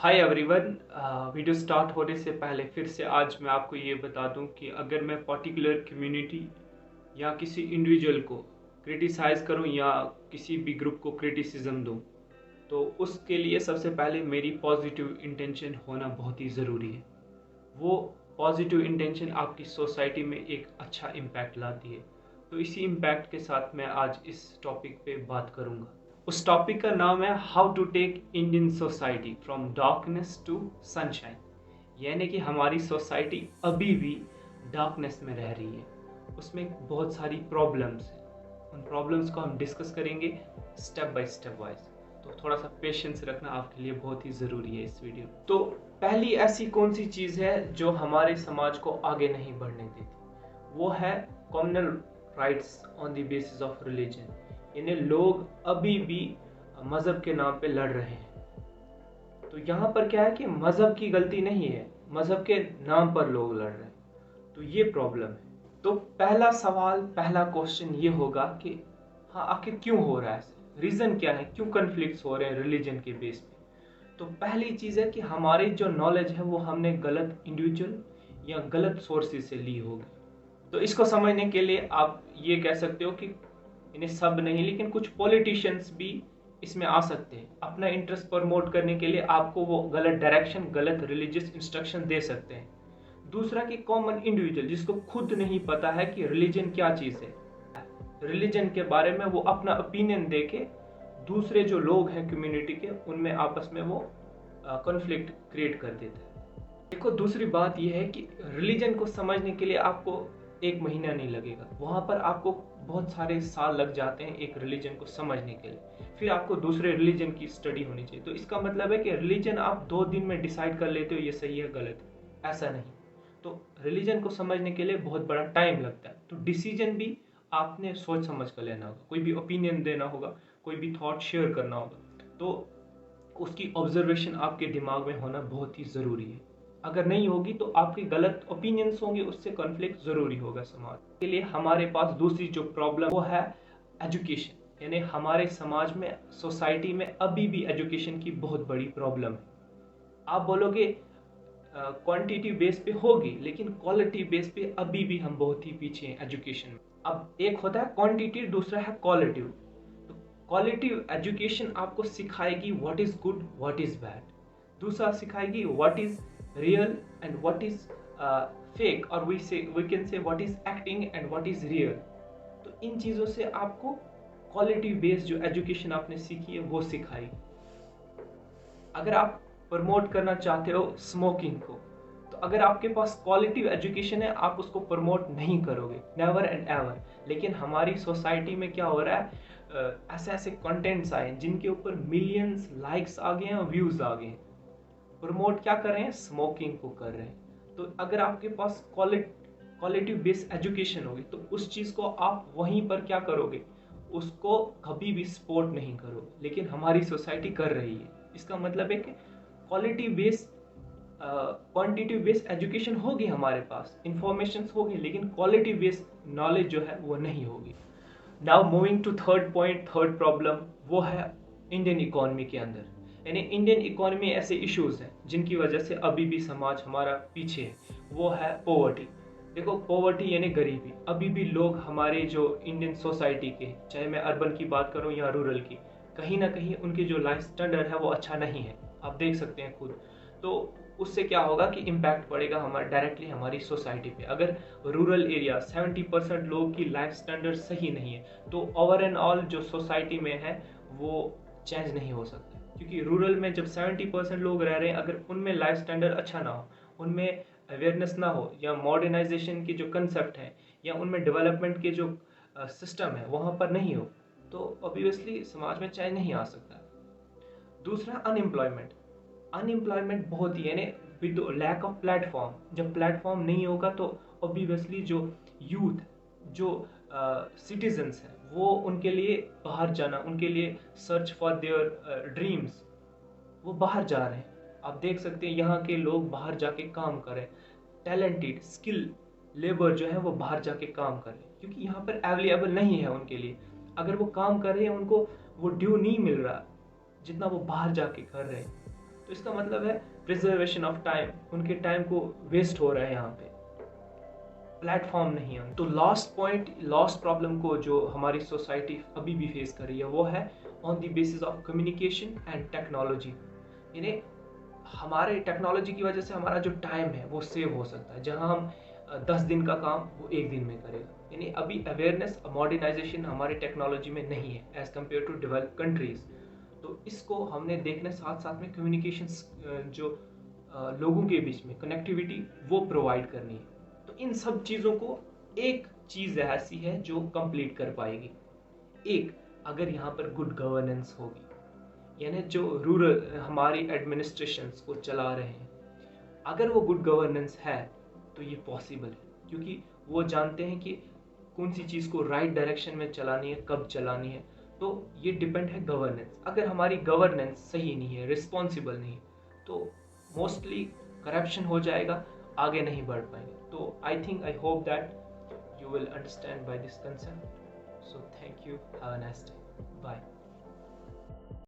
Hi everyone. Video start होने से पहले फिर से आज मैं आपको ये बता दूं कि अगर मैं पर्टिकुलर कम्युनिटी या किसी इंडिविजुअल को क्रिटिसाइज़ करूं या किसी भी ग्रुप को क्रिटिसिज्म दूं, तो उसके लिए सबसे पहले मेरी पॉजिटिव इंटेंशन होना बहुत ही ज़रूरी है। वो पॉजिटिव इंटेंशन आपकी सोसाइटी में एक अच्छा इम्पैक्ट लाती है। तो इसी इम्पैक्ट के साथ मैं आज इस टॉपिक पे बात करूंगा। उस टॉपिक का नाम है how to take Indian society from darkness to sunshine. यानी कि हमारी सोसाइटी अभी भी डार्कनेस में रह रही है, उसमें बहुत सारी प्रॉब्लम्स हैं। उन प्रॉब्लम्स को हम डिस्कस करेंगे स्टेप बाय स्टेप वाइज। तो थोड़ा सा पेशेंस रखना आपके लिए बहुत ही ज़रूरी है इस वीडियो। तो पहली ऐसी कौन सी चीज़ है जो हमारे समाज को आगे नहीं बढ़ने देती? वो है communal rights on the basis of religion. यानी लोग अभी भी मज़हब के नाम पे लड़ रहे हैं। तो यहाँ पर क्या है कि मज़हब की गलती नहीं है, मज़हब के नाम पर लोग लड़ रहे हैं। तो ये प्रॉब्लम है। तो पहला सवाल, पहला क्वेश्चन ये होगा कि हाँ, आखिर क्यों हो रहा है ऐसे? रीज़न क्या है, क्यों कन्फ्लिक्ट्स हो रहे हैं रिलीजन के बेस पे? तो पहली चीज़ है कि हमारी जो नॉलेज है वो हमने गलत इंडिविजुअल या गलत सोर्सेज से ली होगी। तो इसको समझने के लिए आप ये कह सकते हो कि इन्हें सब नहीं, लेकिन कुछ पॉलिटिशियंस भी इसमें आ सकते हैं। अपना इंटरेस्ट प्रमोट करने के लिए आपको वो गलत डायरेक्शन, गलत रिलीजियस इंस्ट्रक्शन दे सकते हैं। दूसरा कि कॉमन इंडिविजुअल जिसको खुद नहीं पता है कि रिलीजन क्या चीज़ है, रिलीजन के बारे में वो अपना ओपिनियन दे के दूसरे जो लोग हैं कम्युनिटी के, उनमें आपस में वो कॉन्फ्लिक्ट क्रिएट कर देता है। देखो, दूसरी बात यह है कि रिलीजन को समझने के लिए आपको एक महीना नहीं लगेगा, वहाँ पर आपको बहुत सारे साल लग जाते हैं एक रिलीजन को समझने के लिए। फिर आपको दूसरे रिलीजन की स्टडी होनी चाहिए। तो इसका मतलब है कि रिलीजन आप 2 दिन में डिसाइड कर लेते हो ये सही है गलत है, ऐसा नहीं। तो रिलीजन को समझने के लिए बहुत बड़ा टाइम लगता है। तो डिसीजन भी आपने सोच समझ कर लेना होगा, कोई भी ओपिनियन देना होगा, कोई भी थॉट शेयर करना होगा, तो उसकी ऑब्जर्वेशन आपके दिमाग में होना बहुत ही ज़रूरी है। अगर नहीं होगी तो आपके गलत ओपिनियंस होंगे, उससे कॉन्फ्लिक्ट ज़रूरी होगा समाज के लिए। हमारे पास दूसरी जो प्रॉब्लम वो है एजुकेशन। यानी हमारे समाज में, सोसाइटी में अभी भी एजुकेशन की बहुत बड़ी प्रॉब्लम है। आप बोलोगे क्वांटिटी बेस पे होगी, लेकिन क्वालिटी बेस पे अभी भी हम बहुत ही पीछे हैं एजुकेशन में। अब एक होता है क्वांटिटी, दूसरा है क्वालिटिव। तो क्वालिटिव एजुकेशन आपको सिखाएगी what is good, what is bad. दूसरा सिखाएगी what is real and what is fake, और we can say what is acting and what is real. तो इन चीज़ों से आपको क्वालिटी बेस्ड जो एजुकेशन आपने सीखी है वो सिखाएगी। अगर आप प्रमोट करना चाहते हो स्मोकिंग को, तो अगर आपके पास क्वालिटी एजुकेशन है आप उसको प्रमोट नहीं करोगे, नेवर एंड एवर। लेकिन हमारी सोसाइटी में क्या हो रहा है, ऐसे ऐसे कंटेंट्स आए हैं जिनके ऊपर मिलियंस लाइक्स आ गए हैं और व्यूज आ गए हैं। प्रमोट क्या कर रहे हैं? स्मोकिंग को कर रहे हैं। तो अगर आपके पास क्वालिटी बेस्ड एजुकेशन होगी तो उस चीज़ को आप वहीं पर क्या करोगे, उसको कभी भी सपोर्ट नहीं करोगे। लेकिन हमारी सोसाइटी कर रही है। इसका मतलब है कि quality based quantity based education होगी, हमारे पास इंफॉर्मेशन होगी, लेकिन क्वालिटी बेस्ड नॉलेज जो है वो नहीं होगी। Now moving to third point, third problem, वो है इंडियन इकोनॉमी के अंदर। यानी इंडियन इकोनॉमी ऐसे इश्यूज हैं जिनकी वजह से अभी भी समाज हमारा पीछे है। वो है पॉवर्टी। देखो, पॉवर्टी यानी गरीबी। अभी भी लोग हमारे जो इंडियन सोसाइटी के, चाहे मैं अर्बन की बात करूं या रूरल की, कहीं ना कहीं उनकी जो लाइफ स्टैंडर्ड है वो अच्छा नहीं है। आप देख सकते हैं खुद। तो उससे क्या होगा कि इम्पैक्ट पड़ेगा हमारे डायरेक्टली हमारी सोसाइटी पे। अगर रूरल एरिया 70% लोगों की लाइफ स्टैंडर्ड सही नहीं है, तो ओवर एंड ऑल जो सोसाइटी में है वो चेंज नहीं हो सकता। क्योंकि रूरल में जब 70% लोग रह रहे हैं, अगर उनमें लाइफ स्टैंडर्ड अच्छा ना हो, उनमें अवेयरनेस ना हो, या मॉडर्नाइजेशन के जो कंसेप्ट हैं या उनमें डेवलपमेंट के जो सिस्टम है वहाँ पर नहीं हो, तो ऑब्वियसली समाज में चेंज नहीं आ सकता। दूसरा अनएम्प्लॉयमेंट। अनएम्प्लॉयमेंट बहुत ही, यानी विद लैक ऑफ प्लेटफॉर्म। जब प्लेटफॉर्म नहीं होगा तो ऑब्वियसली जो यूथ, जो सिटीजन्स हैं, वो उनके लिए बाहर जाना, उनके लिए सर्च फॉर देयर ड्रीम्स, वो बाहर जा रहे हैं। आप देख सकते हैं यहाँ के लोग बाहर जाके काम कर रहे हैं। टैलेंटेड स्किल लेबर जो है वो बाहर जाके काम कर रहे हैं, क्योंकि यहाँ पर अवेलेबल नहीं है उनके लिए। अगर वो काम कर रहे हैं, उनको वो ड्यू नहीं मिल रहा जितना वो बाहर जाके कर रहे हैं। तो इसका मतलब है प्रिजर्वेशन ऑफ टाइम, उनके टाइम को वेस्ट हो रहा है यहाँ पे, प्लेटफॉर्म नहीं है। तो लास्ट पॉइंट, लास्ट प्रॉब्लम को जो हमारी सोसाइटी अभी भी फेस कर रही है वो है on the basis of communication and technology. यानी हमारे टेक्नोलॉजी की वजह से हमारा जो टाइम है वो सेव हो सकता है, जहां हम 10 दिन का काम वो 1 दिन में करेगा। यानी अभी अवेयरनेस, मॉडर्नाइजेशन हमारी टेक्नोलॉजी में नहीं है as compare to develop countries. तो इसको हमने देखने साथ साथ में कम्युनिकेशन जो लोगों के बीच में कनेक्टिविटी वो प्रोवाइड करनी है। तो इन सब चीज़ों को एक चीज़ ऐसी है जो कंप्लीट कर पाएगी। एक, अगर यहाँ पर गुड गवर्नेंस होगी, यानी जो रूरल हमारी एडमिनिस्ट्रेशंस को चला रहे हैं, अगर वो गुड गवर्नेंस है तो ये पॉसिबल है, क्योंकि वो जानते हैं कि कौन सी चीज़ को राइट डायरेक्शन में चलानी है, कब चलानी है। तो ये डिपेंड है गवर्नेंस। अगर हमारी गवर्नेंस सही नहीं है, रिस्पॉन्सिबल नहीं, तो मोस्टली करप्शन हो जाएगा, आगे नहीं बढ़ पाएंगे। तो I hope that you will understand by this concept. So thank you, have a nice day, bye.